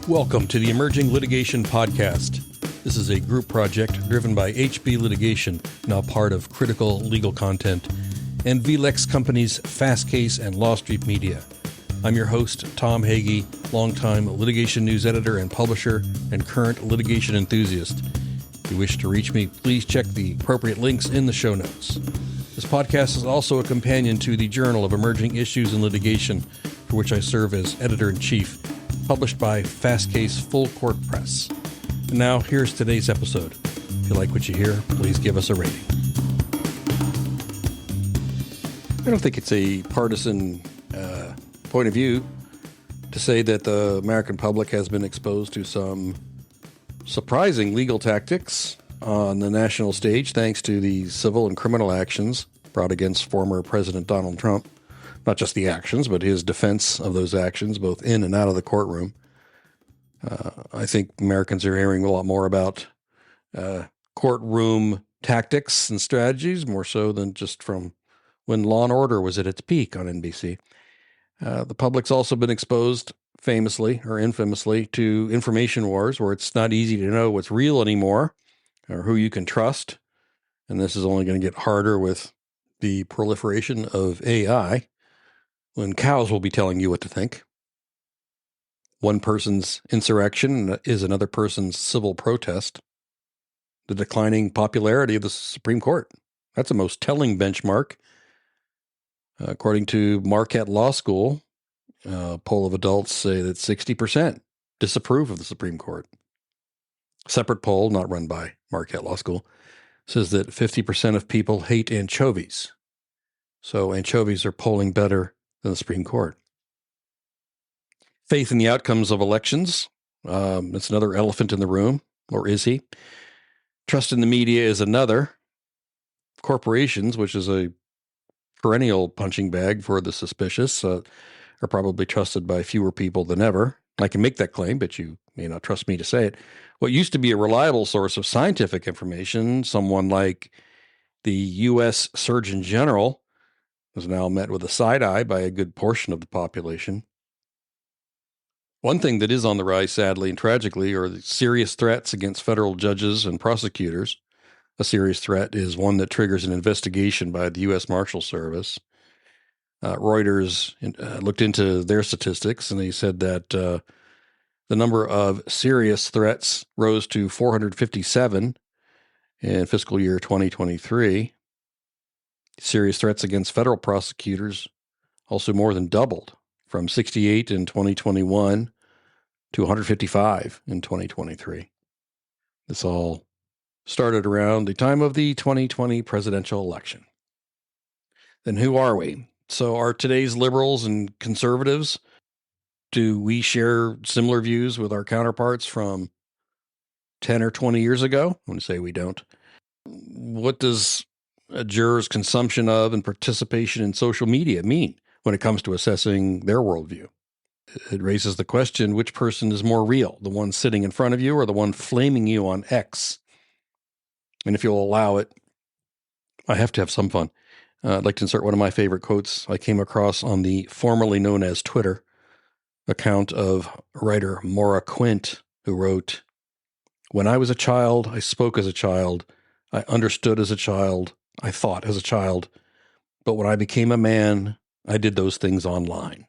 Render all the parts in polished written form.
Welcome to the Emerging Litigation Podcast. This is a group project driven by HB Litigation, now part of Critical Legal Content, and VLEX Companies Fast Case and Law Street Media. I'm your host, Tom Hagy, longtime litigation news editor and publisher, and current litigation enthusiast. If you wish to reach me, please check the appropriate links in the show notes. This podcast is also a companion to the Journal of Emerging Issues in Litigation, for which I serve as editor-in-chief, published by Fast Case Full Court Press. And now, here's today's episode. If you like what you hear, please give us a rating. I don't think it's a partisan point of view to say that the American public has been exposed to some surprising legal tactics on the national stage thanks to the civil and criminal actions brought against former President Donald Trump. Not just the actions, but his defense of those actions, both in and out of the courtroom. I think Americans are hearing a lot more about courtroom tactics and strategies, more so than just from when Law and Order was at its peak on NBC. The public's also been exposed, famously or infamously, to information wars, where it's not easy to know what's real anymore or who you can trust. And this is only going to get harder with the proliferation of AI, when cows will be telling you what to think. One person's insurrection is another person's civil protest. The declining popularity of the Supreme Court. That's a most telling benchmark. According to Marquette Law School, a poll of adults say that 60% disapprove of the Supreme Court. A separate poll, not run by Marquette Law School, says that 50% of people hate anchovies. So anchovies are polling better than the Supreme Court. Faith in the outcomes of elections. It's another elephant in the room, or is he? Trust in the media is another. Corporations, which is a perennial punching bag for the suspicious, are probably trusted by fewer people than ever. I can make that claim, but you may not trust me to say it. What used to be a reliable source of scientific information, someone like the U.S. Surgeon General, is now met with a side eye by a good portion of the population. One thing that is on the rise, sadly and tragically, are the serious threats against federal judges and prosecutors. A serious threat is one that triggers an investigation by the U.S. Marshal Service. Reuters looked into their statistics, and they said that the number of serious threats rose to 457 in fiscal year 2023. Serious threats against federal prosecutors also more than doubled, from 68 in 2021 to 155 in 2023. This all started around the time of the 2020 presidential election. Then who are we? So are today's liberals and conservatives, do we share similar views with our counterparts from 10 or 20 years ago? I'm going to say we don't. What does a juror's consumption of and participation in social media mean when it comes to assessing their worldview? It raises the question, which person is more real, the one sitting in front of you or the one flaming you on X? And if you'll allow it, I have to have some fun. I'd like to insert one of my favorite quotes I came across on the formerly known as Twitter account of writer Maura Quint, who wrote, "When I was a child, I spoke as a child, I understood as a child, I thought as a child, but when I became a man, I did those things online."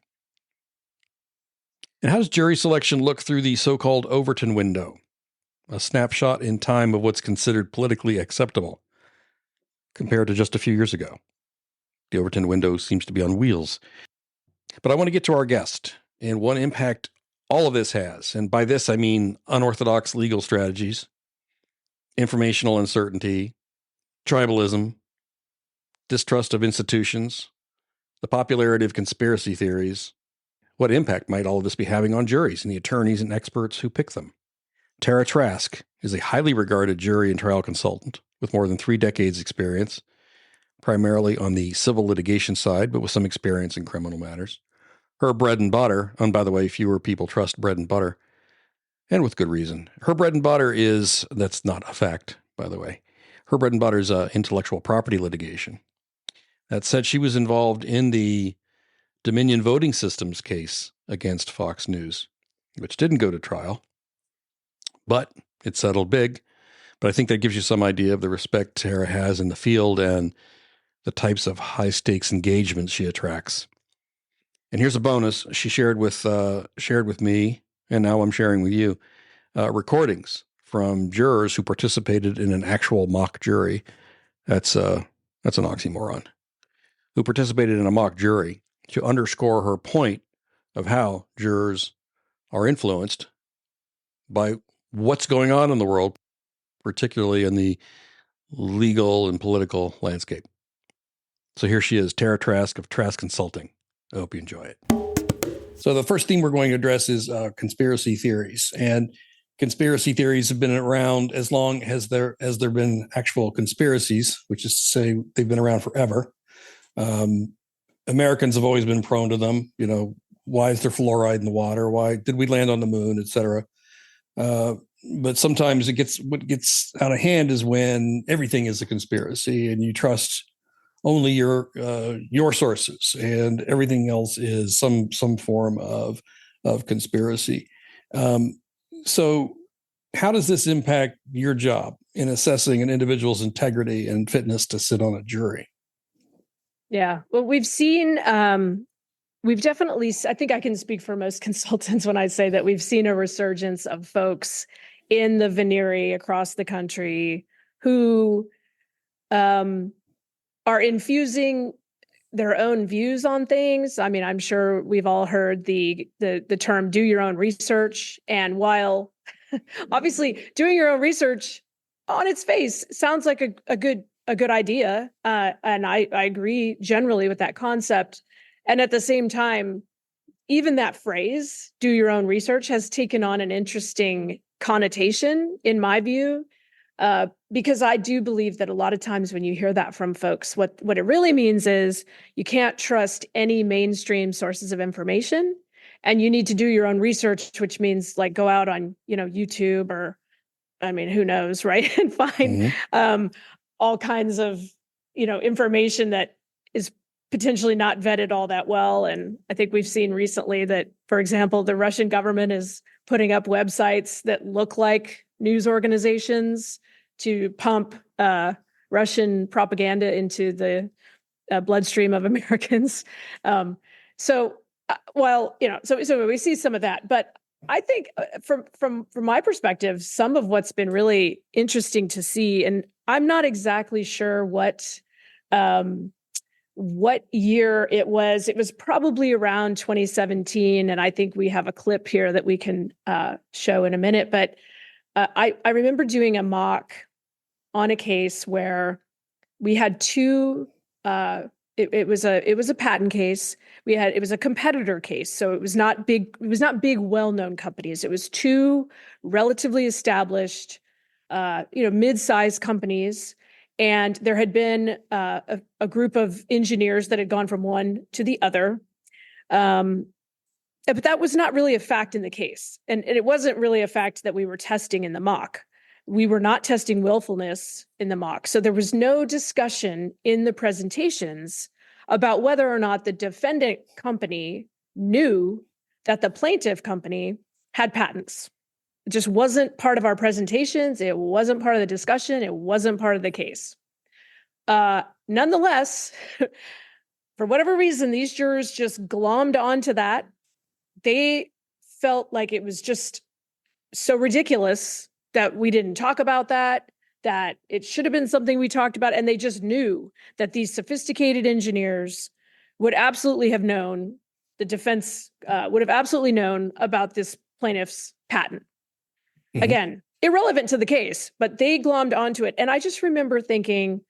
And how does jury selection look through the so-called Overton window, a snapshot in time of what's considered politically acceptable, compared to just a few years ago? The Overton window seems to be on wheels. But I want to get to our guest and what impact all of this has. And by this, I mean unorthodox legal strategies, informational uncertainty, tribalism, distrust of institutions, the popularity of conspiracy theories. What impact might all of this be having on juries and the attorneys and experts who pick them? Tara Trask is a highly regarded jury and trial consultant with more than 3 decades experience, primarily on the civil litigation side, but with some experience in criminal matters. Her bread and butter, and by the way, fewer people trust bread and butter, and with good reason. Her bread and butter is, that's not a fact, by the way, her bread and butter is intellectual property litigation. That said, she was involved in the Dominion Voting Systems case against Fox News. which didn't go to trial, but it settled big. But I think that gives you some idea of the respect Tara has in the field and the types of high-stakes engagements she attracts. And here's a bonus. She shared with me, and now I'm sharing with you, recordings from jurors who participated in an actual mock jury. That's an oxymoron. Who participated in a mock jury to underscore her point of how jurors are influenced by what's going on in the world, particularly in the legal and political landscape. So here she is, Tara Trask of Trask Consulting. I hope you enjoy it. So the first theme we're going to address is conspiracy theories. And conspiracy theories have been around as long as there been actual conspiracies, which is to say they've been around forever. Americans have always been prone to them. You know, why is there fluoride in the water? Why did we land on the moon, et cetera? But sometimes what gets out of hand is when everything is a conspiracy and you trust only your sources and everything else is some form of conspiracy. So how does this impact your job in assessing an individual's integrity and fitness to sit on a jury? Yeah, well, we've definitely, I think I can speak for most consultants when I say that we've seen a resurgence of folks in the veneery across the country who are infusing their own views on things. I mean, I'm sure we've all heard the term "do your own research," and while obviously doing your own research on its face sounds like a good idea, and I agree generally with that concept. And at the same time, even that phrase, do your own research, has taken on an interesting connotation, in my view, because I do believe that a lot of times when you hear that from folks, what it really means is you can't trust any mainstream sources of information, and you need to do your own research, which means like go out on, YouTube or, I mean, who knows, right? And find all kinds of, information that is potentially not vetted all that well. And I think we've seen recently that, for example, the Russian government is putting up websites that look like news organizations to pump Russian propaganda into the bloodstream of Americans. So we see some of that, but I think from my perspective, some of what's been really interesting to see, and I'm not exactly sure what year it was. It was probably around 2017, and I think we have a clip here that we can show in a minute. But I remember doing a mock on a case where we had two. It was a patent case. It was a competitor case, so it was not big. It was not big, well-known companies. It was two relatively established, mid-sized companies, and there had been a group of engineers that had gone from one to the other, but that was not really a fact in the case, and it wasn't really a fact that we were testing in the mock. We were not testing willfulness in the mock. So there was no discussion in the presentations about whether or not the defendant company knew that the plaintiff company had patents. It just wasn't part of our presentations. It wasn't part of the discussion. It wasn't part of the case. Nonetheless, for whatever reason, these jurors just glommed onto that. They felt like it was just so ridiculous that we didn't talk about that it should have been something we talked about. And they just knew that these sophisticated engineers would absolutely have known, the defense would have absolutely known about this plaintiff's patent. Mm-hmm. Again, irrelevant to the case, but they glommed onto it. And I just remember thinking,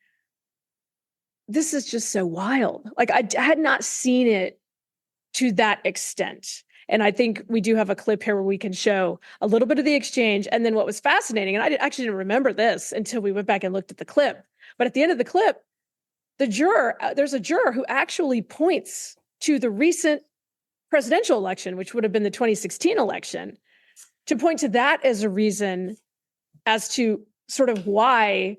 this is just so wild. Like I had not seen it to that extent. And I think we do have a clip here where we can show a little bit of the exchange. And then what was fascinating, and I actually didn't remember this until we went back and looked at the clip, but at the end of the clip, there's a juror who actually points to the recent presidential election, which would have been the 2016 election, to point to that as a reason as to sort of why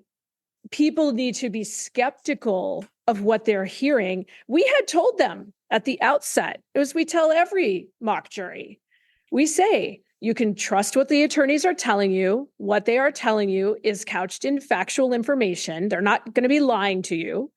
people need to be skeptical of what they're hearing. We had told them at the outset, as we tell every mock jury, we say you can trust what the attorneys are telling you. What they are telling you is couched in factual information. They're not going to be lying to you.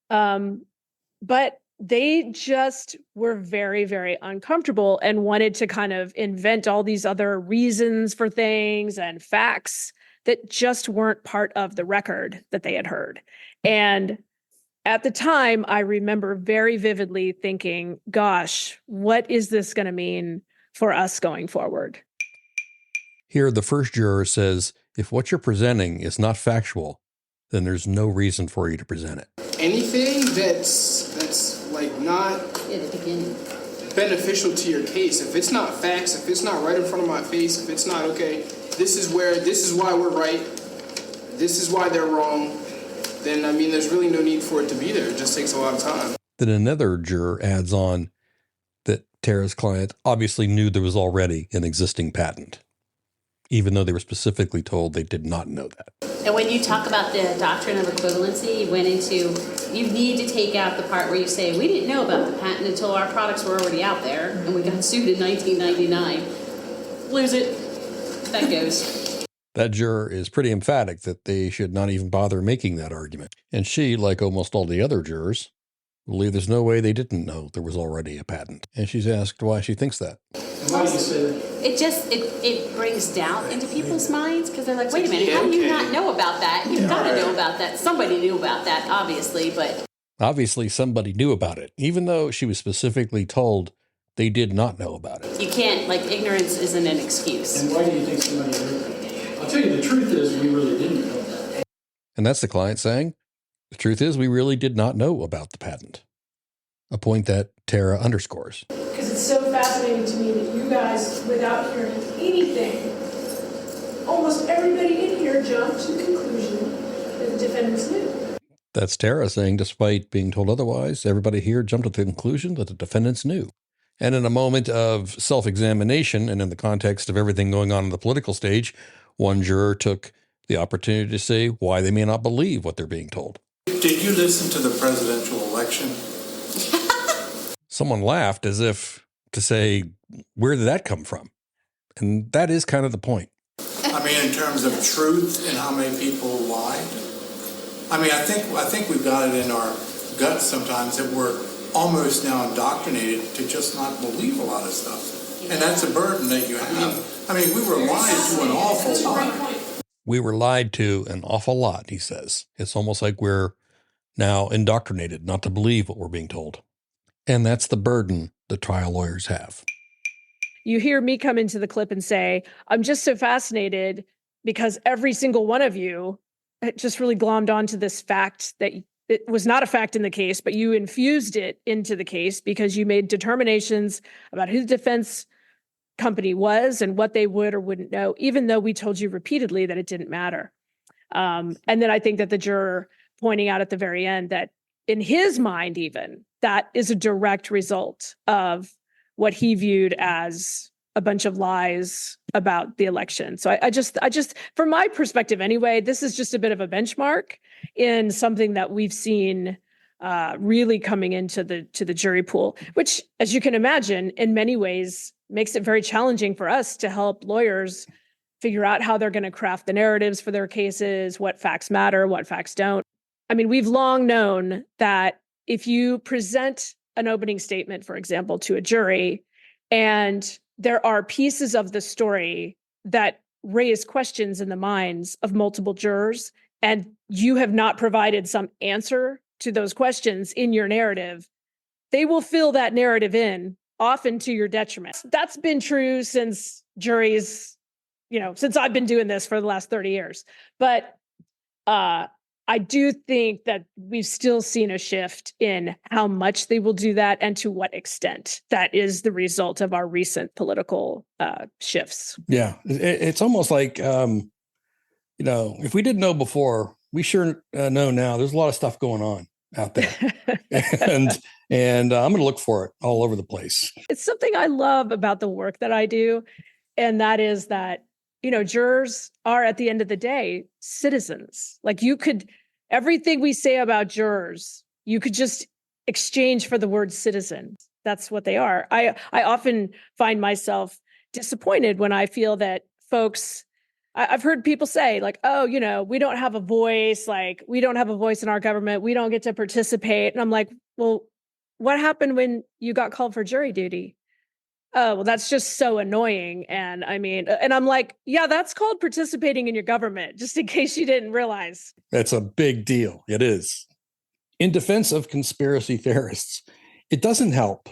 But they just were very, very uncomfortable and wanted to kind of invent all these other reasons for things and facts that just weren't part of the record that they had heard. And at the time, I remember very vividly thinking, gosh, what is this going to mean for us going forward? Here, the first juror says, if what you're presenting is not factual, then there's no reason for you to present it. Anything that's like not beneficial to your case, if it's not facts, if it's not right in front of my face, if it's not, okay, this is why we're right, this is why they're wrong, then, I mean, there's really no need for it to be there. It just takes a lot of time. Then another juror adds on that Tara's client obviously knew there was already an existing patent, even though they were specifically told they did not know that. And when you talk about the doctrine of equivalency, you went into, you need to take out the part where you say, we didn't know about the patent until our products were already out there, and we got sued in 1999. Lose it. That goes. That juror is pretty emphatic that they should not even bother making that argument. And she, like almost all the other jurors, believe there's no way they didn't know there was already a patent. And she's asked why she thinks that. Why do you say that? It just, it brings doubt into people's minds, because they're like, wait a minute, how do you not know about that? You've got to know about that. Somebody knew about that, obviously, but... Obviously, somebody knew about it, even though she was specifically told they did not know about it. You can't, like, ignorance isn't an excuse. And why do you think somebody knew? I'll tell you, the truth is we really didn't know that. And that's the client saying, the truth is we really did not know about the patent. A point that Tara underscores. Because it's so fascinating to me that you guys, without hearing anything, almost everybody in here jumped to the conclusion that the defendants knew. That's Tara saying, despite being told otherwise, everybody here jumped to the conclusion that the defendants knew. And in a moment of self-examination, and in the context of everything going on in the political stage, one juror took the opportunity to say why they may not believe what they're being told. Did you listen to the presidential election? Someone laughed as if to say, where did that come from? And that is kind of the point. I mean, in terms of truth and how many people lied. I mean, I think we've got it in our guts sometimes that we're almost now indoctrinated to just not believe a lot of stuff. And that's a burden that you have. I mean, we were lied to an awful lot. We were lied to an awful lot, he says. It's almost like we're now indoctrinated not to believe what we're being told. And that's the burden that trial lawyers have. You hear me come into the clip and say, I'm just so fascinated because every single one of you just really glommed onto this fact that it was not a fact in the case, but you infused it into the case because you made determinations about who the defense company was and what they would or wouldn't know, even though we told you repeatedly that it didn't matter. And then I think that the juror pointing out at the very end that in his mind, even, that is a direct result of what he viewed as a bunch of lies about the election. So I just, from my perspective anyway, this is just a bit of a benchmark in something that we've seen really coming into the jury pool, which, as you can imagine, in many ways makes it very challenging for us to help lawyers figure out how they're going to craft the narratives for their cases, what facts matter, what facts don't. I mean, we've long known that if you present an opening statement, for example, to a jury, and there are pieces of the story that raise questions in the minds of multiple jurors, and you have not provided some answer to those questions in your narrative, they will fill that narrative in, often to your detriment. That's been true since juries, since I've been doing this for the last 30 years. But I do think that we've still seen a shift in how much they will do that and to what extent. That is the result of our recent political shifts. Yeah, it's almost like, if we didn't know before, we sure know now. There's a lot of stuff going on out there. and I'm going to look for it all over the place. It's something I love about the work that I do. And that is that, jurors are at the end of the day, citizens. Like everything we say about jurors, you could just exchange for the word citizen. that's what they are. I often find myself disappointed when I feel that folks, I've heard people say like, oh, we don't have a voice, like we don't have a voice in our government. We don't get to participate. And I'm like, well, what happened when you got called for jury duty? Oh, well, that's just so annoying. And and I'm like, yeah, that's called participating in your government, just in case you didn't realize. That's a big deal. It is. In defense of conspiracy theorists, it doesn't help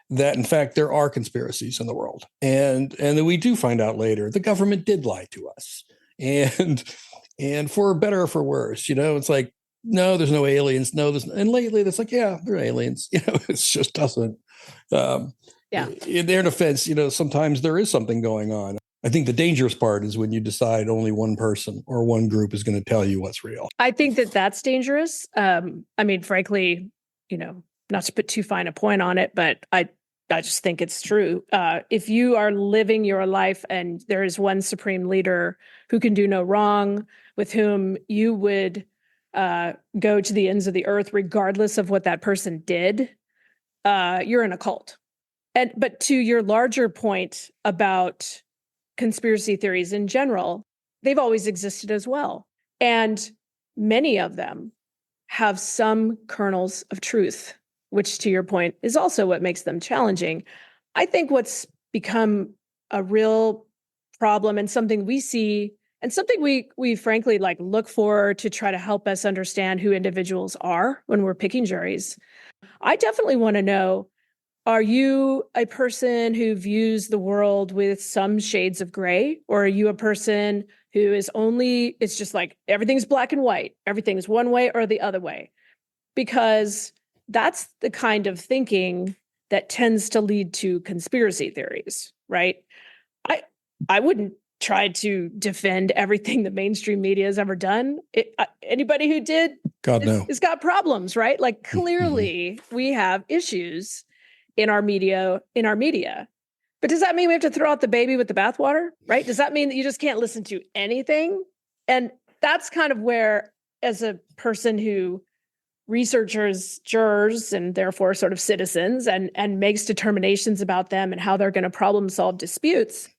that, in fact, there are conspiracies in the world. And that we do find out later, the government did lie to us. And for better or for worse, it's like, no, there's no aliens. No, and lately it's like, yeah, there are aliens. It just doesn't. Yeah. In their defense, sometimes there is something going on. I think the dangerous part is when you decide only one person or one group is going to tell you what's real. I think that that's dangerous. Frankly, not to put too fine a point on it, but I just think it's true. If you are living your life and there is one supreme leader who can do no wrong, with whom you would go to the ends of the earth, regardless of what that person did, you're in a cult. But to your larger point about conspiracy theories in general, they've always existed as well. And many of them have some kernels of truth, which to your point is also what makes them challenging. I think what's become a real problem and something we see and something we frankly look for to try to help us understand who individuals are when we're picking juries. I definitely want to know, are you a person who views the world with some shades of gray? Or are you a person who it's just like everything's black and white, everything's one way or the other way? Because that's the kind of thinking that tends to lead to conspiracy theories, right? I wouldn't try to defend everything the mainstream media has ever done. Anybody who did, God, no. has got problems, right? Like clearly we have issues in our media. But does that mean we have to throw out the baby with the bathwater, right? Does that mean that you just can't listen to anything? And that's kind of where, as a person who researches jurors and therefore sort of citizens and makes determinations about them and how they're going to problem solve disputes,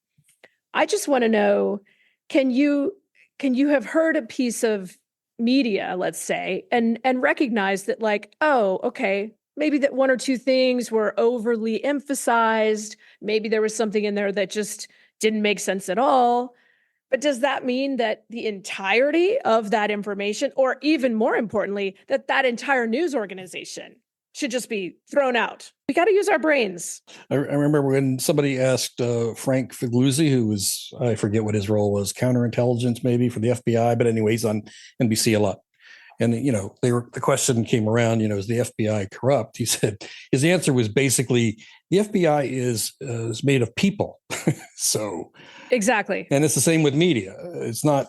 I just want to know, can you have heard a piece of media, let's say, and recognize that oh, okay, maybe that one or two things were overly emphasized. Maybe there was something in there that just didn't make sense at all. But does that mean that the entirety of that information, or even more importantly, that entire news organization should just be thrown out? We got to use our brains. I remember when somebody asked Frank Figluzzi, who was, I forget what his role was, counterintelligence maybe for the FBI, but anyways, on NBC a lot. And, the question came around, is the FBI corrupt? He said, his answer was basically, the FBI is made of people. So exactly. And it's the same with media. It's not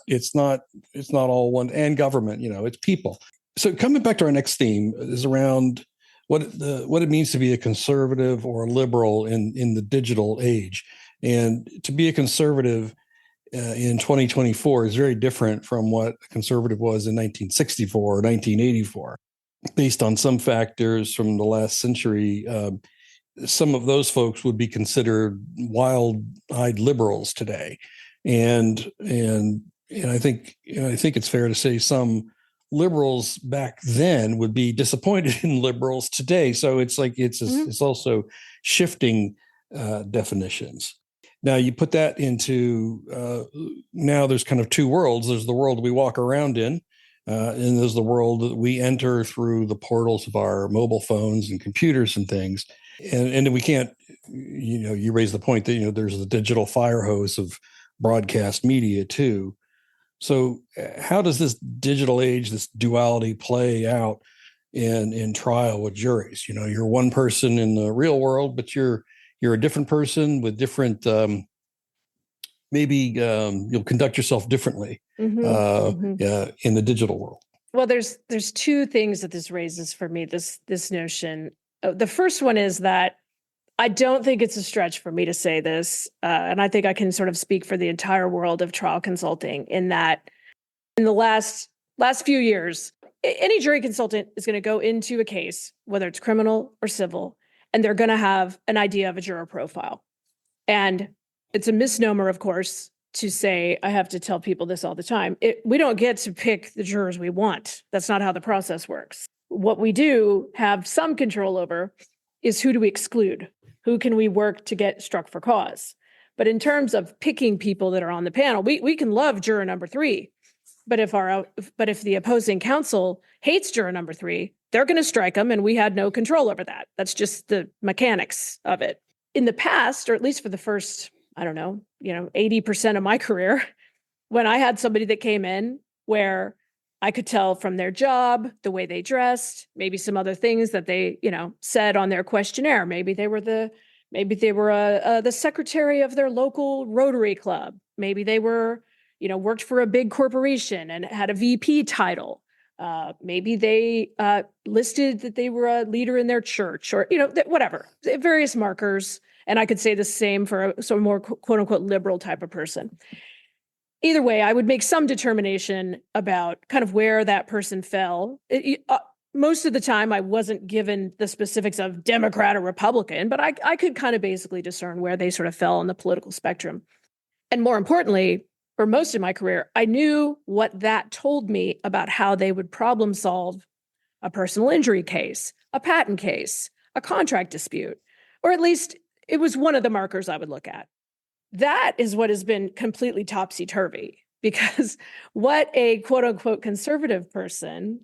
all one, and government, it's people. So coming back to our next theme is around what it means to be a conservative or a liberal in the digital age. And to be a conservative in 2024 is very different from what a conservative was in 1964 or 1984. Based on some factors from the last century, some of those folks would be considered wild-eyed liberals today, and I think it's fair to say some liberals back then would be disappointed in liberals today. So it's it's also shifting definitions. Now you put that into now there's kind of two worlds. There's the world we walk around in, and there's the world that we enter through the portals of our mobile phones and computers and things. And we can't, you raise the point that, there's the digital fire hose of broadcast media too. So how does this digital age, this duality play out in trial with juries? You're one person in the real world, but you're a different person with different, maybe you'll conduct yourself differently in the digital world. Well, there's two things that this raises for me, this notion. The first one is that I don't think it's a stretch for me to say this, and I think I can sort of speak for the entire world of trial consulting in that in the last few years, any jury consultant is going to go into a case, whether it's criminal or civil, and they're going to have an idea of a juror profile. And it's a misnomer, of course, to say, I have to tell people this all the time. We don't get to pick the jurors we want. That's not how the process works. What we do have some control over is who do we exclude? Who can we work to get struck for cause? But in terms of picking people that are on the panel, we can love juror number 3. But if the opposing counsel hates juror number 3, they're going to strike them, and we had no control over that. That's just the mechanics of it. In the past, or at least for the first, 80% of my career, when I had somebody that came in where I could tell from their job, the way they dressed, maybe some other things that they, said on their questionnaire. Maybe they were the secretary of their local Rotary Club. Maybe they were, worked for a big corporation and had a VP title. Maybe they listed that they were a leader in their church, or, whatever, various markers. And I could say the same for a more quote unquote liberal type of person. Either way, I would make some determination about kind of where that person fell. Most of the time, I wasn't given the specifics of Democrat or Republican, but I could kind of basically discern where they sort of fell on the political spectrum. And more importantly, for most of my career, I knew what that told me about how they would problem solve a personal injury case, a patent case, a contract dispute, or at least it was one of the markers I would look at. That is what has been completely topsy-turvy, because what a quote-unquote conservative person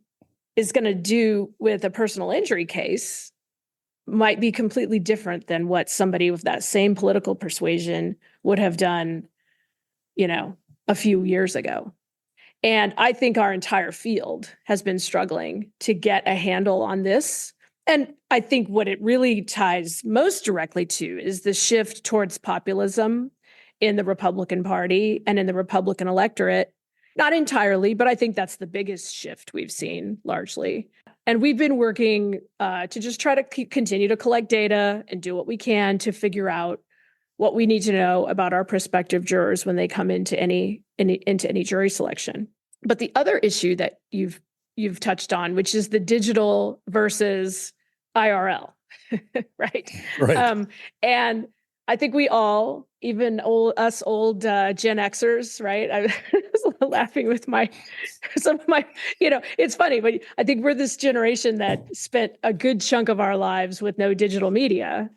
is going to do with a personal injury case might be completely different than what somebody with that same political persuasion would have done, a few years ago. And I think our entire field has been struggling to get a handle on this. And I think what it really ties most directly to is the shift towards populism in the Republican Party and in the Republican electorate. Not entirely, but I think that's the biggest shift we've seen largely. And we've been working to just try to continue to collect data and do what we can to figure out what we need to know about our prospective jurors when they come into any jury selection. But the other issue that you've touched on, which is the digital versus IRL, right? Right. And I think we all, even us old Gen Xers, right? I was laughing with some of my, it's funny, but I think we're this generation that spent a good chunk of our lives with no digital media,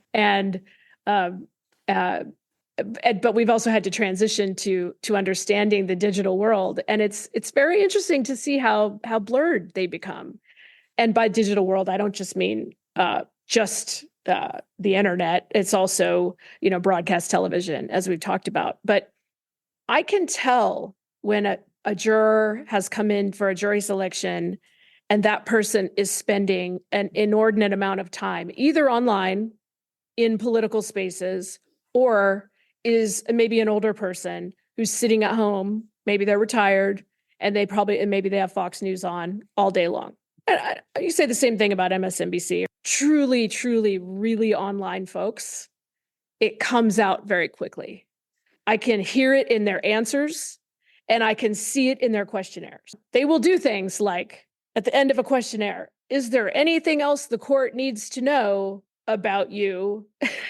but we've also had to transition to understanding the digital world, and it's very interesting to see how blurred they become. And by digital world, I don't just mean just the internet. It's also, broadcast television, as we've talked about. But I can tell when a juror has come in for a jury selection and that person is spending an inordinate amount of time, either online, in political spaces, or is maybe an older person who's sitting at home, maybe they're retired, and maybe they have Fox News on all day long. And you say the same thing about MSNBC. Truly, truly, really online folks, it comes out very quickly. I can hear it in their answers, and I can see it in their questionnaires. They will do things like, at the end of a questionnaire, is there anything else the court needs to know about you?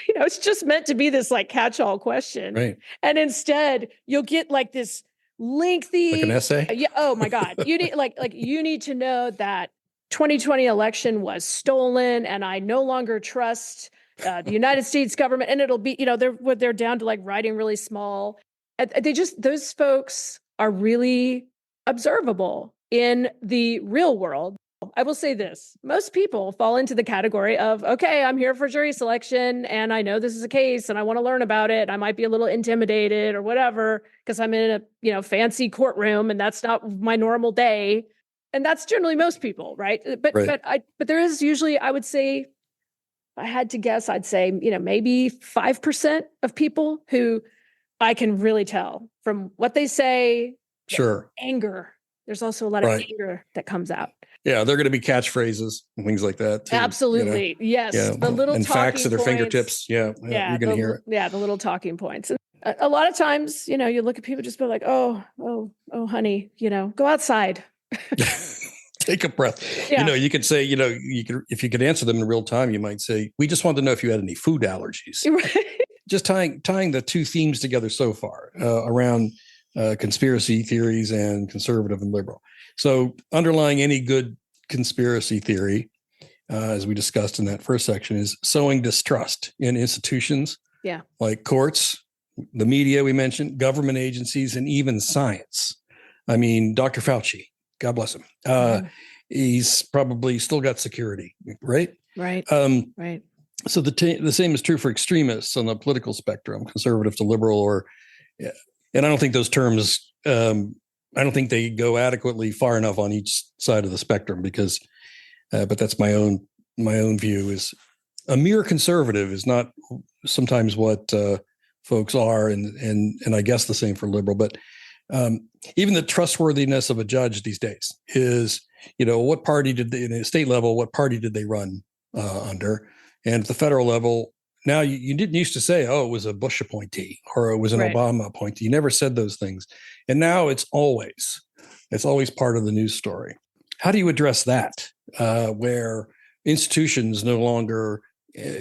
It's just meant to be this catch-all question. Right. And instead, you'll get this lengthy, like an essay. Yeah. Oh my God. You need you need to know that 2020 election was stolen, and I no longer trust the United States government. And it'll be, they're down to writing really small. Those folks are really observable in the real world. I will say this, most people fall into the category of, okay, I'm here for jury selection and I know this is a case and I want to learn about it. I might be a little intimidated or whatever, because I'm in a, fancy courtroom and that's not my normal day. And that's generally most people, right? But there is usually, I would say, if I had to guess, I'd say, maybe 5% of people who I can really tell from what they say. Sure. Anger. There's also a lot of anger that comes out. Yeah, they're going to be catchphrays and things like that too. Absolutely. Yes. Yeah. The little and talking facts at their points. fingertips. Yeah. You're going to hear it. Yeah, the little talking points. And a lot of times, you look at people just be like, oh, honey, go outside. Take a breath. Yeah. You could say, if you could answer them in real time, you might say, we just wanted to know if you had any food allergies. Right. Just tying the two themes together so far around conspiracy theories and conservative and liberal. So underlying any good conspiracy theory, as we discussed in that first section, is sowing distrust in institutions like courts, the media we mentioned, government agencies, and even science. I mean, Dr. Fauci, God bless him. He's probably still got security, right? Right. Right. So the same is true for extremists on the political spectrum, conservative to liberal, and I don't think those terms, I don't think they go adequately far enough on each side of the spectrum because, but that's my own view is a mere conservative is not sometimes what folks are, and I guess the same for liberal. But even the trustworthiness of a judge these days is, what party did they, in a state level, what party did they run under? And at the federal level, now you didn't used to say, oh, it was a Bush appointee or it was an Obama appointee. You never said those things. And now it's always part of the news story. How do you address that where institutions no longer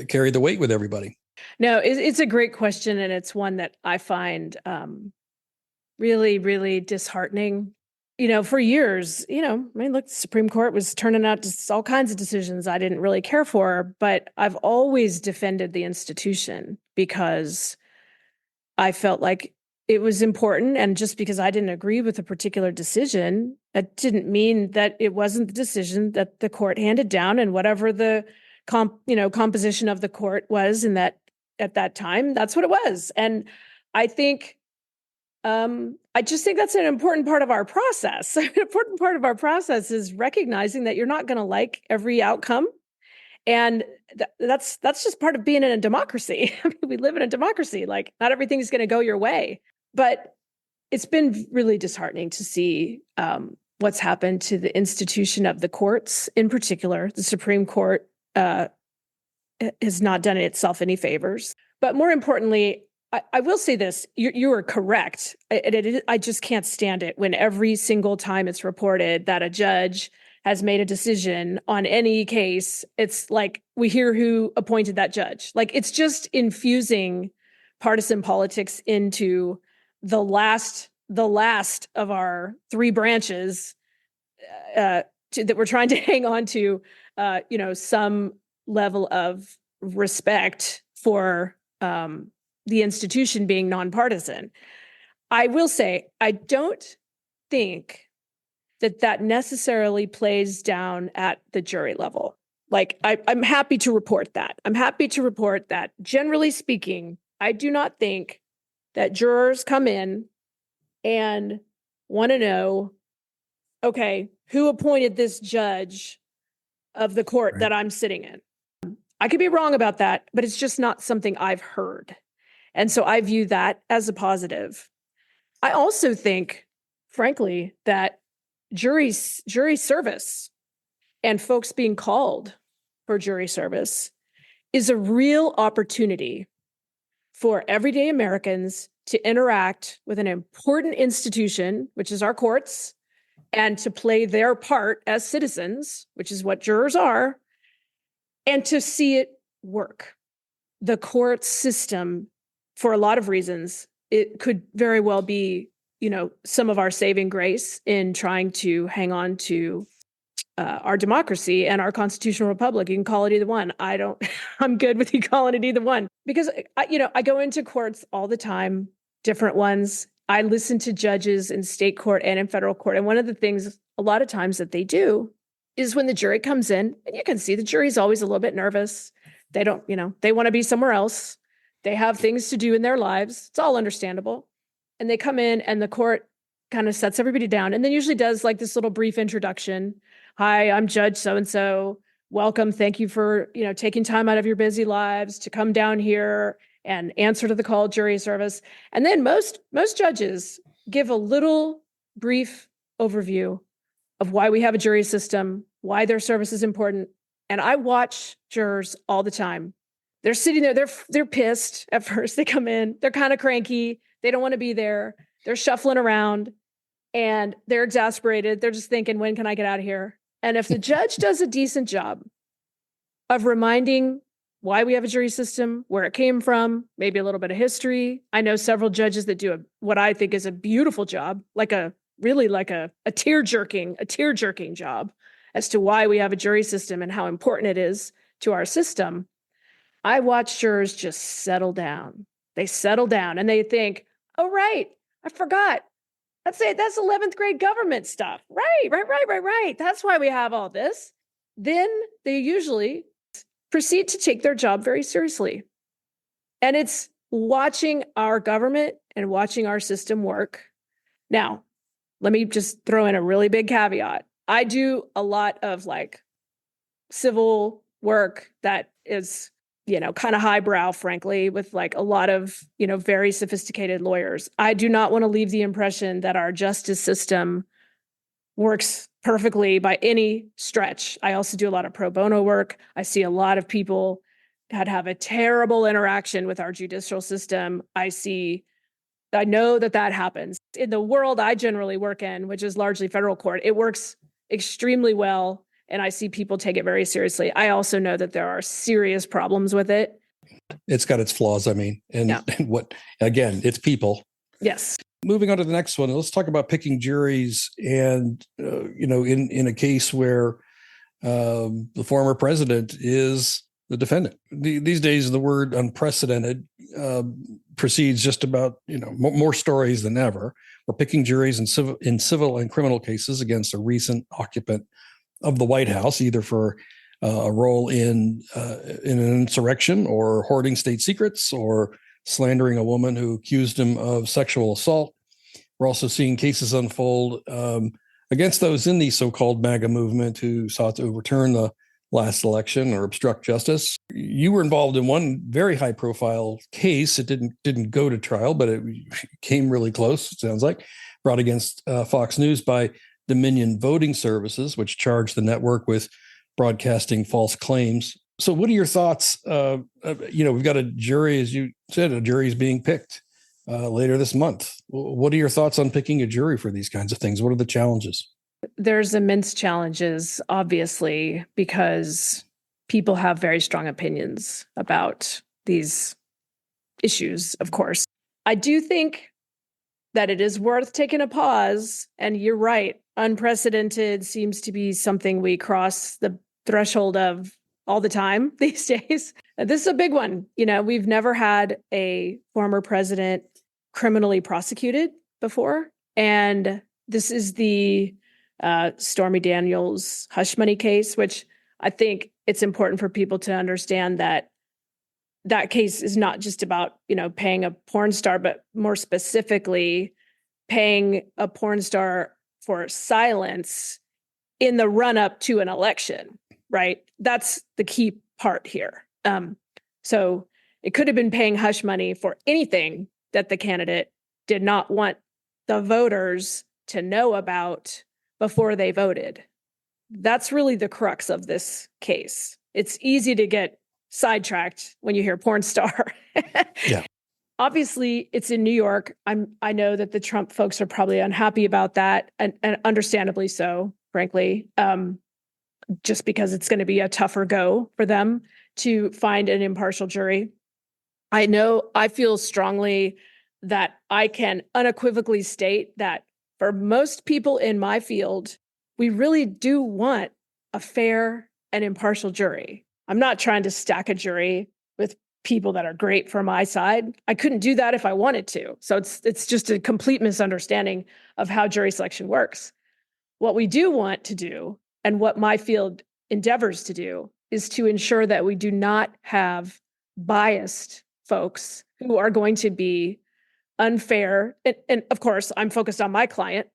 carry the weight with everybody? No, it's a great question. And it's one that I find really, really disheartening. For years, look, the Supreme Court was turning out just all kinds of decisions I didn't really care for, but I've always defended the institution because I felt like it was important. And just because I didn't agree with a particular decision, that didn't mean that it wasn't the decision that the court handed down, and whatever the composition of the court was in that at that time, that's what it was. And I think I just think that's an important part of our process. An important part of our process is recognizing that you're not going to like every outcome. And that's just part of being in a democracy. I mean, we live in a democracy. Like, not everything is going to go your way. But it's been really disheartening to see what's happened to the institution of the courts, in particular. The Supreme Court has not done itself any favors. But more importantly, I will say this, you are correct. I just can't stand it when every single time it's reported that a judge has made a decision on any case, it's like we hear who appointed that judge. Like, it's just infusing partisan politics into the last of our three branches that we're trying to hang on to, some level of respect for the institution being nonpartisan. I will say, I don't think that necessarily plays down at the jury level. Like, I'm happy to report that. I'm happy to report that, generally speaking, I do not think that jurors come in and want to know, okay, who appointed this judge of the court that I'm sitting in? I could be wrong about that, but it's just not something I've heard. And so I view that as a positive. I also think, frankly, that jury service and folks being called for jury service is a real opportunity for everyday Americans to interact with an important institution, which is our courts, and to play their part as citizens, which is what jurors are, and to see it work. The court system, for a lot of reasons, it could very well be, some of our saving grace in trying to hang on to our democracy and our constitutional republic. You can call it either one. I'm good with you calling it either one, because I go into courts all the time, different ones. I listen to judges in state court and in federal court. And one of the things a lot of times that they do is when the jury comes in, and you can see the jury's always a little bit nervous. They don't, they want to be somewhere else. They have things to do in their lives. It's all understandable. And they come in and the court kind of sets everybody down and then usually does like this little brief introduction. Hi, I'm Judge so-and-so. Welcome. Thank you for, taking time out of your busy lives to come down here and answer to the call jury service. And then most judges give a little brief overview of why we have a jury system, why their service is important. And I watch jurors all the time. They're sitting there, they're pissed at first. They come in, they're kind of cranky. They don't want to be there. They're shuffling around and they're exasperated. They're just thinking, when can I get out of here? And if the judge does a decent job of reminding why we have a jury system, where it came from, maybe a little bit of history. I know several judges that do what I think is a beautiful job, like a tear-jerking job as to why we have a jury system and how important it is to our system. I watch jurors just settle down. They settle down and they think, oh, right, I forgot. That's 11th grade government stuff. Right. That's why we have all this. Then they usually proceed to take their job very seriously. And it's watching our government and watching our system work. Now, let me just throw in a really big caveat. I do a lot of civil work that is, kind of highbrow, frankly, with a lot of, very sophisticated lawyers. I do not want to leave the impression that our justice system works perfectly by any stretch. I also do a lot of pro bono work. I see a lot of people that have a terrible interaction with our judicial system. I know that happens. In the world I generally work in, which is largely federal court, it works extremely well, and I see people take it very seriously. I also know that there are serious problems with it. It's got its flaws, and again, it's people. Yes. Moving on to the next one, let's talk about picking juries. And, in a case where the former president is the defendant. These days, the word unprecedented precedes just about, more stories than ever. We're picking juries in civil and criminal cases against a recent occupant of the White House, either for a role in an insurrection or hoarding state secrets or slandering a woman who accused him of sexual assault. We're also seeing cases unfold against those in the so-called MAGA movement who sought to overturn the last election or obstruct justice. You were involved in one very high-profile case. It didn't go to trial, but it came really close, it sounds like, brought against Fox News by Dominion Voting Services, which charged the network with broadcasting false claims. So what are your thoughts? We've got a jury, as you said, a jury is being picked later this month. What are your thoughts on picking a jury for these kinds of things? What are the challenges? There's immense challenges, obviously, because people have very strong opinions about these issues, of course. I do think that it is worth taking a pause. And you're right, unprecedented seems to be something we cross the threshold of all the time these days. This is a big one. We've never had a former president criminally prosecuted before. And this is the Stormy Daniels hush money case, which I think it's important for people to understand that case is not just about, paying a porn star, but more specifically paying a porn star for silence in the run-up to an election, right? That's the key part here. So it could have been paying hush money for anything that the candidate did not want the voters to know about before they voted. That's really the crux of this case. It's easy to get sidetracked when you hear porn star. Yeah. Obviously, it's in New York. I know that the Trump folks are probably unhappy about that, and understandably so, frankly, just because it's going to be a tougher go for them to find an impartial jury. I feel strongly that I can unequivocally state that for most people in my field, we really do want a fair and impartial jury. I'm not trying to stack a jury with people that are great for my side. I couldn't do that if I wanted to. So it's just a complete misunderstanding of how jury selection works. What we do want to do, and what my field endeavors to do, is to ensure that we do not have biased folks who are going to be unfair. And of course, I'm focused on my client.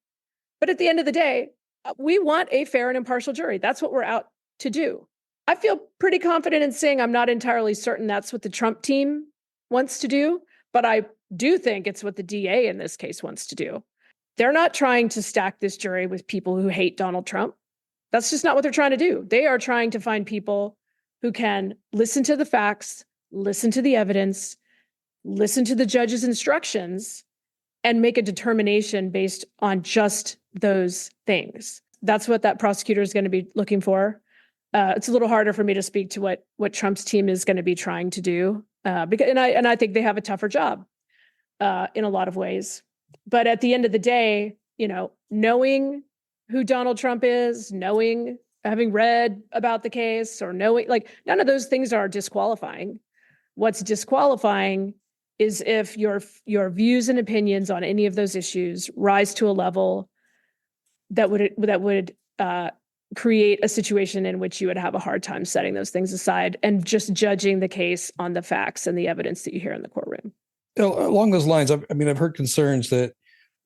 But at the end of the day, we want a fair and impartial jury. That's what we're out to do. I feel pretty confident in saying I'm not entirely certain that's what the Trump team wants to do, but I do think it's what the DA in this case wants to do. They're not trying to stack this jury with people who hate Donald Trump. That's just not what they're trying to do. They are trying to find people who can listen to the facts, listen to the evidence, listen to the judge's instructions, and make a determination based on just those things. That's what that prosecutor is going to be looking for. It's a little harder for me to speak to what Trump's team is going to be trying to do, because I think they have a tougher job in a lot of ways. But at the end of the day, knowing who Donald Trump is, having read about the case, or knowing, like, none of those things are disqualifying. What's disqualifying is if your views and opinions on any of those issues rise to a level that would create a situation in which you would have a hard time setting those things aside and just judging the case on the facts and the evidence that you hear in the courtroom. Along those lines, I've heard concerns that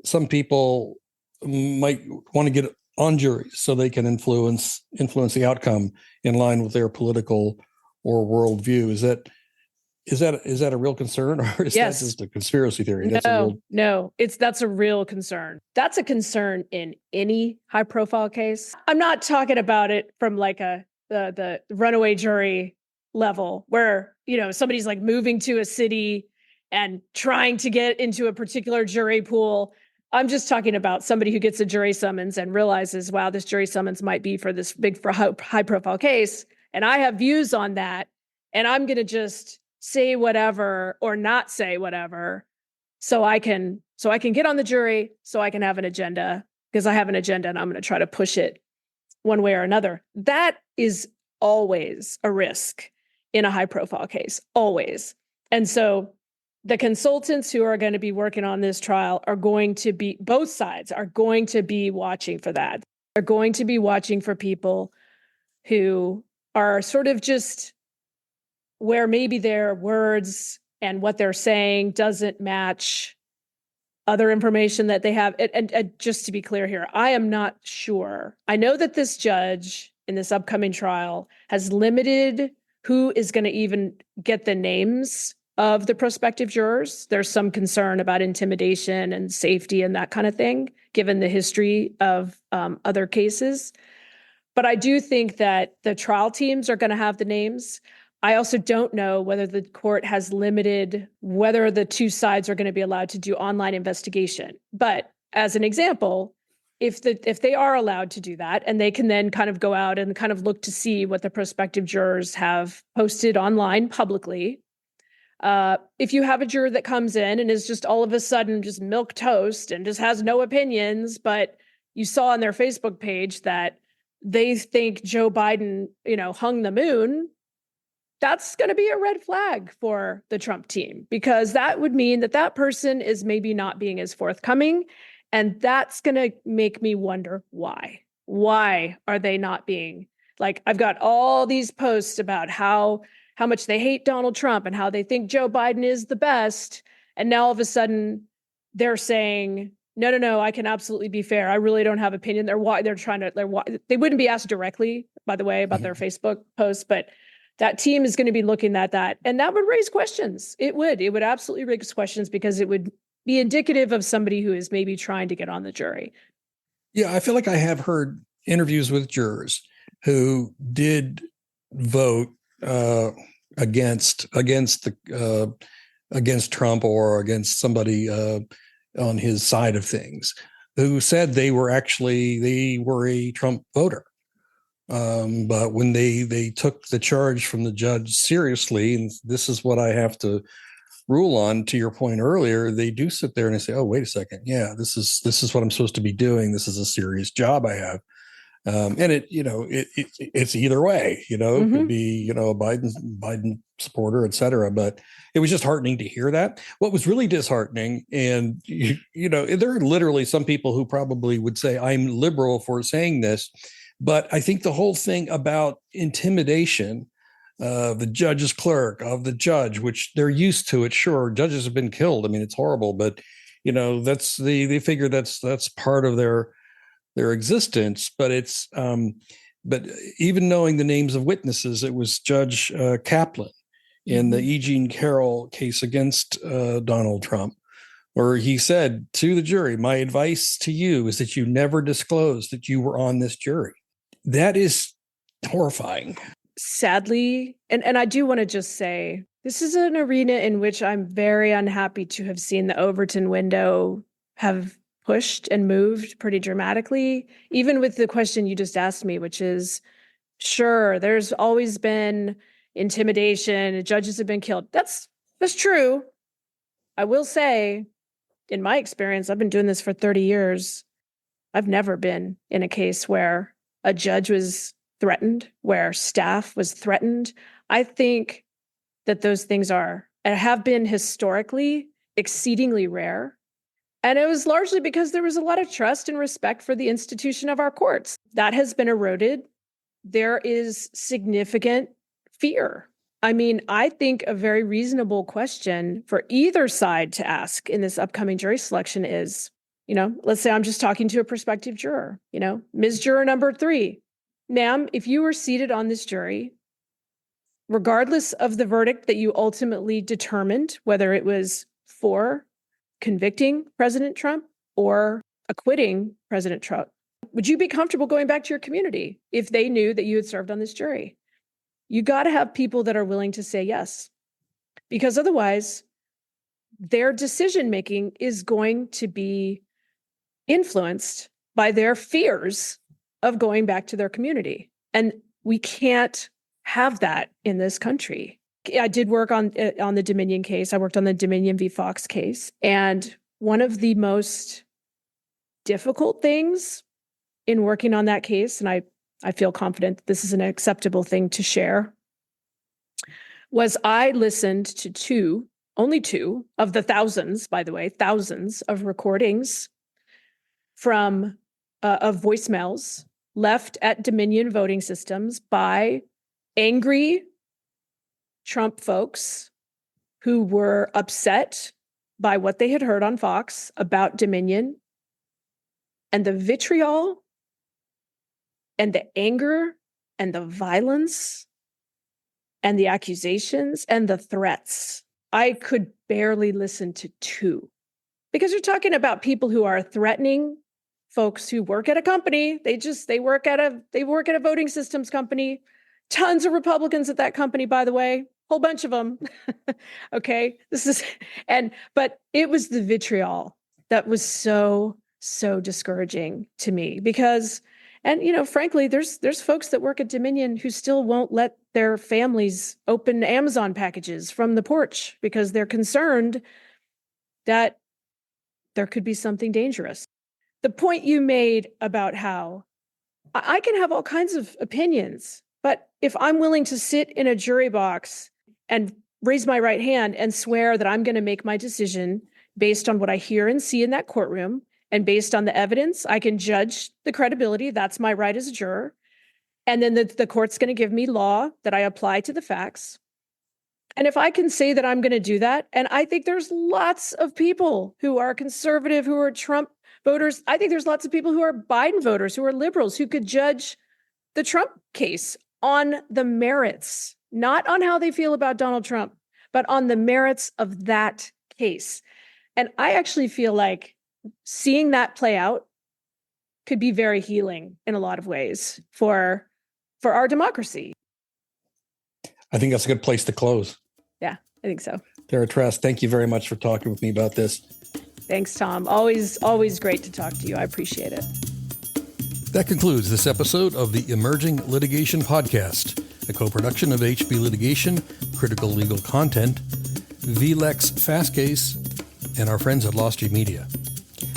some people might want to get on juries so they can influence the outcome in line with their political or worldview. Is that a real concern, or is Yes. that just a conspiracy theory? No, that's a real concern. That's a concern in any high profile case. I'm not talking about it from like the runaway jury level where, somebody's like moving to a city and trying to get into a particular jury pool. I'm just talking about somebody who gets a jury summons and realizes, wow, this jury summons might be for this big high profile case. And I have views on that. And I'm going to just say whatever or not say whatever so I can get on the jury, so I can have an agenda, because I have an agenda and I'm going to try to push it one way or another. That is always a risk in a high profile case, always. And so the consultants who are going to be working on this trial both sides are going to be watching for that. They're going to be watching for people who are sort of just where maybe their words and what they're saying doesn't match other information that they have. And just to be clear here, I am not sure. I know that this judge in this upcoming trial has limited who is going to even get the names of the prospective jurors. There's some concern about intimidation and safety and that kind of thing, given the history of other cases. But I do think that the trial teams are going to have the names. I also don't know whether the court has limited whether the two sides are going to be allowed to do online investigation. But as an example, if they are allowed to do that, and they can then kind of go out and kind of look to see what the prospective jurors have posted online publicly, if you have a juror that comes in and is just all of a sudden just milquetoast and just has no opinions, but you saw on their Facebook page that they think Joe Biden, hung the moon, that's going to be a red flag for the Trump team, because that would mean that person is maybe not being as forthcoming. And that's going to make me wonder why. Why are they not being, like, I've got all these posts about how much they hate Donald Trump and how they think Joe Biden is the best. And now all of a sudden they're saying, no, I can absolutely be fair. I really don't have opinion. They wouldn't be asked directly, by the way, about their Facebook posts, but that team is going to be looking at that. And that would raise questions. It would absolutely raise questions, because it would be indicative of somebody who is maybe trying to get on the jury. Yeah, I feel like I have heard interviews with jurors who did vote against Trump or against somebody on his side of things, who said they were a Trump voter. But when they took the charge from the judge seriously, and this is what I have to rule on, to your point earlier, they do sit there and they say, oh, wait a second. Yeah, this is what I'm supposed to be doing. This is a serious job I have. And it's either way, it could be, a Biden supporter, et cetera. But it was just heartening to hear that. What was really disheartening, and, there are literally some people who probably would say I'm liberal for saying this, but I think the whole thing about intimidation, the judge's clerk, of the judge, which they're used to it. Sure, judges have been killed. I mean, it's horrible, but, that's they figure that's part of their existence. But it's but even knowing the names of witnesses, it was Judge Kaplan in the E. Jean Carroll case against Donald Trump, where he said to the jury, my advice to you is that you never disclose that you were on this jury. That is horrifying. Sadly, and I do want to just say, this is an arena in which I'm very unhappy to have seen the Overton window have pushed and moved pretty dramatically, even with the question you just asked me, which is, sure, there's always been intimidation, judges have been killed. That's true. I will say, in my experience, I've been doing this for 30 years. I've never been in a case where a judge was threatened, where staff was threatened. I think that those things are and have been historically exceedingly rare. And it was largely because there was a lot of trust and respect for the institution of our courts. That has been eroded. There is significant fear. I mean, I think a very reasonable question for either side to ask in this upcoming jury selection is, let's say I'm just talking to a prospective juror, Ms. Juror number 3, ma'am, if you were seated on this jury, regardless of the verdict that you ultimately determined, whether it was for convicting President Trump or acquitting President Trump, would you be comfortable going back to your community if they knew that you had served on this jury? You got to have people that are willing to say yes, because otherwise their decision-making is going to be influenced by their fears of going back to their community. And we can't have that in this country. I did work on the Dominion case. I worked on the Dominion v. Fox case. And one of the most difficult things in working on that case, and I feel confident this is an acceptable thing to share, was I listened to only two of the thousands, by the way, thousands of recordings from of voicemails left at Dominion voting systems by angry Trump folks who were upset by what they had heard on Fox about Dominion, and the vitriol and the anger and the violence and the accusations and the threats. I could barely listen to two, because you're talking about people who are threatening folks who work at a company. They work at a voting systems company. Tons of Republicans at that company, by the way, whole bunch of them. Okay. But it was the vitriol that was so discouraging to me, because, and frankly, there's folks that work at Dominion who still won't let their families open Amazon packages from the porch because they're concerned that there could be something dangerous. The point you made about how I can have all kinds of opinions, but if I'm willing to sit in a jury box and raise my right hand and swear that I'm going to make my decision based on what I hear and see in that courtroom, and based on the evidence, I can judge the credibility. That's my right as a juror. And then the court's going to give me law that I apply to the facts. And if I can say that I'm going to do that, and I think there's lots of people who are conservative, who are Trump voters. I think there's lots of people who are Biden voters, who are liberals, who could judge the Trump case on the merits, not on how they feel about Donald Trump, but on the merits of that case. And I actually feel like seeing that play out could be very healing in a lot of ways for our democracy. I think that's a good place to close. Yeah, I think so. Tara Trask, thank you very much for talking with me about this. Thanks, Tom. Always great to talk to you. I appreciate it. That concludes this episode of the Emerging Litigation Podcast, a co-production of HB Litigation, Critical Legal Content, VLEX Fastcase, and our friends at Lost G Media.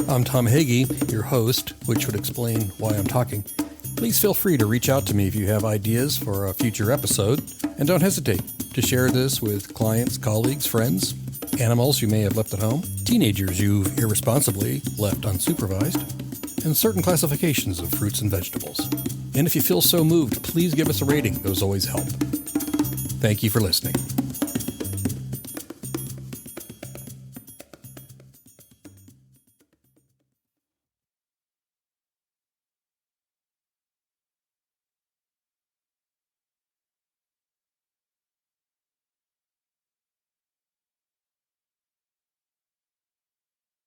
I'm Tom Hagy, your host, which would explain why I'm talking. Please feel free to reach out to me if you have ideas for a future episode, and don't hesitate to share this with clients, colleagues, friends, animals you may have left at home, teenagers you've irresponsibly left unsupervised, and certain classifications of fruits and vegetables. And if you feel so moved, please give us a rating. Those always help. Thank you for listening.